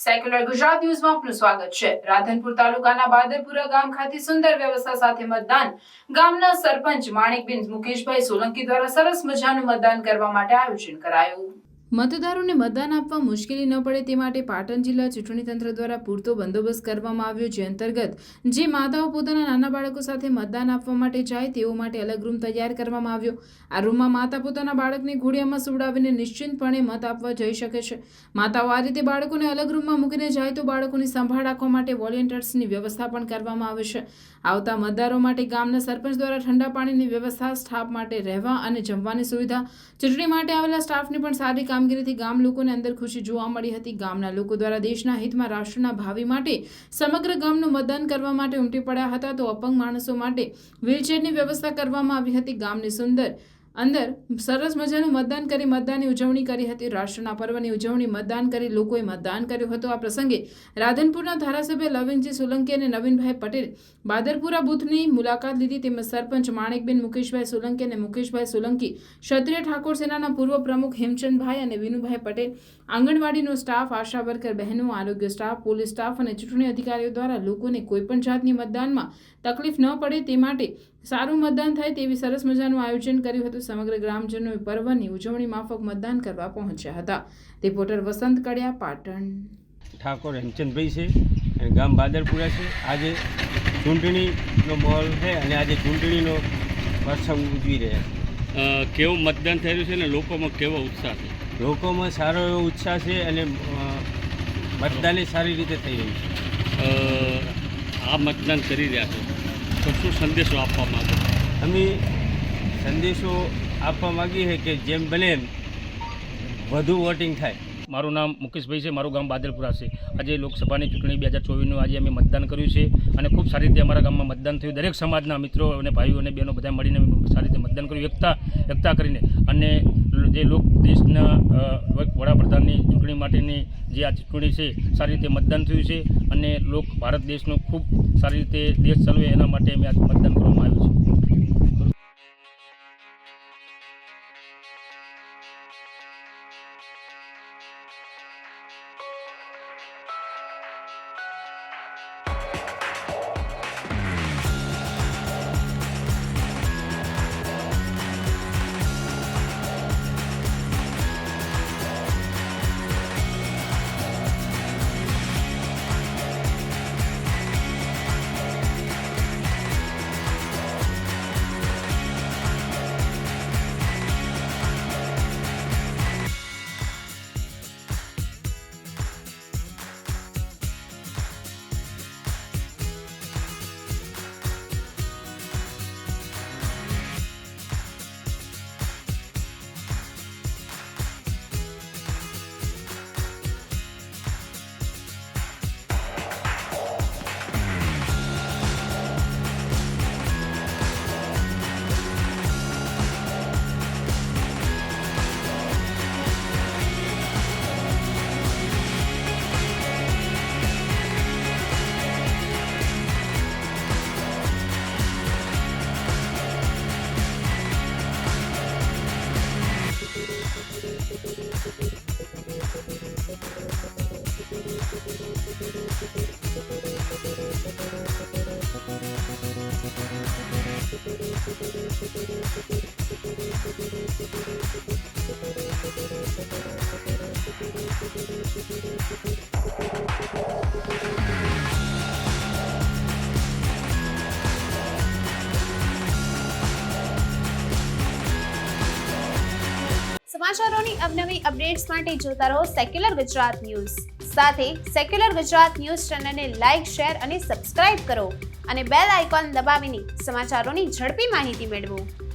Secular Gujarat ન્યૂઝમાં આપનું સ્વાગત છે। રાધનપુર તાલુકાના બાદરપુરા ગામ ખાતે સુંદર વ્યવસ્થા સાથે મતદાન। ગામના સરપંચ માણેકબેન મુકેશભાઈ સોલંકી દ્વારા સરસ મજાનું મતદાન કરવા માટે આયોજન કરાયું। મતદારોને મતદાન આપવા મુશ્કેલી ન પડે તે માટે પાટણ જિલ્લા ચૂંટણી તંત્ર દ્વારા પૂરતો બંદોબસ્ત કરવામાં આવ્યો, જે અંતર્ગત જે માતાઓ પોતાના નાના બાળકો સાથે મતદાન આપવા માટે જાય તેઓ માટે અલગ રૂમ તૈયાર કરવામાં આવ્યો। આ રૂમમાં માતા પોતાના બાળકને ઘોડિયામાં સુવડાવીને નિશ્ચિંતપણે મત આપવા જઈ શકે છે। માતાઓ આ રીતે બાળકોને અલગ રૂમમાં મૂકીને જાય તો બાળકોની સંભાળ રાખવા માટે વોલેન્ટિયર્સની વ્યવસ્થા પણ કરવામાં આવે છે। આવતા મતદારો માટે ગામના સરપંચ દ્વારા ઠંડા પાણીની વ્યવસ્થા, સ્ટાફ માટે રહેવા અને જમવાની સુવિધા, ચૂંટણી માટે આવેલા સ્ટાફની પણ સારી કામગીરીથી ગામ લોકોને અંદર ખુશી જોવા મળી હતી। ગામના લોકો દ્વારા દેશના હિતમાં રાષ્ટ્રના ભાવિ માટે સમગ્ર ગામનું મતદાન કરવા માટે ઉમટી પડ્યા હતા। તો અપંગ માણસો માટે વ્હીલચેરની વ્યવસ્થા કરવામાં આવી હતી। ગામની સુંદર અંદર સરસ મજાનું મતદાન કરી મતદાનની ઉજવણી કરી હતી। રાષ્ટ્રના પર્વની ઉજવણી મતદાન કરી લોકોએ મતદાન કર્યું હતું। આ પ્રસંગે રાધનપુરના ધારાસભ્ય લવિંગજી સોલંકી અને નવીનભાઈ પટેલ બાદરપુરા બૂથની મુલાકાત લીધી, તેમજ સરપંચ માણેકબેન મુકેશભાઈ સોલંકી અને મુકેશભાઈ સોલંકી, ક્ષત્રિય ઠાકોર સેનાના પૂર્વ પ્રમુખ હેમચંદભાઈ અને વિનુભાઈ પટેલ, આંગણવાડીનો સ્ટાફ, આશા વર્કર બહેનો, આરોગ્ય સ્ટાફ, પોલીસ સ્ટાફ અને ચૂંટણી અધિકારીઓ દ્વારા લોકોને કોઈપણ જાતની મતદાનમાં તકલીફ ન પડે તે માટે સારું મતદાન થાય તેવી સરસ મજાનું આયોજન કર્યું હતું। સમગ્ર ગ્રામજનોએ પર્વની ઉજવણી માફક મતદાન કરવા પહોંચ્યા હતા। રિપોર્ટર વસંત કડિયા, પાટણ। ઠાકોર હેમચંદભાઈ છે, ગામ બાદરપુરા છે। આજે ચૂંટણીનો માહોલ છે અને આજે ચૂંટણીનો પ્રસંગ ઉજવી રહ્યા છે। કેવું મતદાન થઈ રહ્યું છે અને લોકોમાં કેવો ઉત્સાહ છે? લોકોમાં સારો એવો ઉત્સાહ છે અને મતદાન સારી રીતે થઈ રહ્યું છે। આ મતદાન કરી રહ્યા છો તો શું સંદેશો આપવા માંગો? અમે સંદેશો આપવા માગીએ છીએ કે જેમ બને એમ વધુ વોટિંગ થાય। મારું નામ મુકેશભાઈ છે, મારું ગામ બાદરપુરા છે। આજે લોકસભાની ચૂંટણી 2024નું આજે અમે મતદાન કર્યું છે અને ખૂબ સારી રીતે અમારા ગામમાં મતદાન થયું। દરેક સમાજના મિત્રો અને ભાઈઓ અને બહેનો બધા મળીને સારી રીતે મતદાન કર્યું, એકતા કરીને। અને જે દેશના વડાપ્રધાનની ચૂંટણી માટેની જે આ ચૂંટણી છે સારી રીતે મતદાન થયું છે અને ભારત દેશનો ખૂબ સારી રીતે દેશ ચાલવે એના માટે અમે આ મતદાન કરવામાં આવ્યું છે। સમાચારોની અવનવી અપડેટ્સ માટે જોતા રહો સેક્યુલર ગુજરાત ન્યૂઝ। સાથે સેક્યુલર ગુજરાત ન્યૂઝ ચેનલને લાઇક, શેર અને સબસ્ક્રાઇબ કરો અને બેલ આઇકોન દબાવીને સમાચારોની ઝડપી માહિતી મેળવો।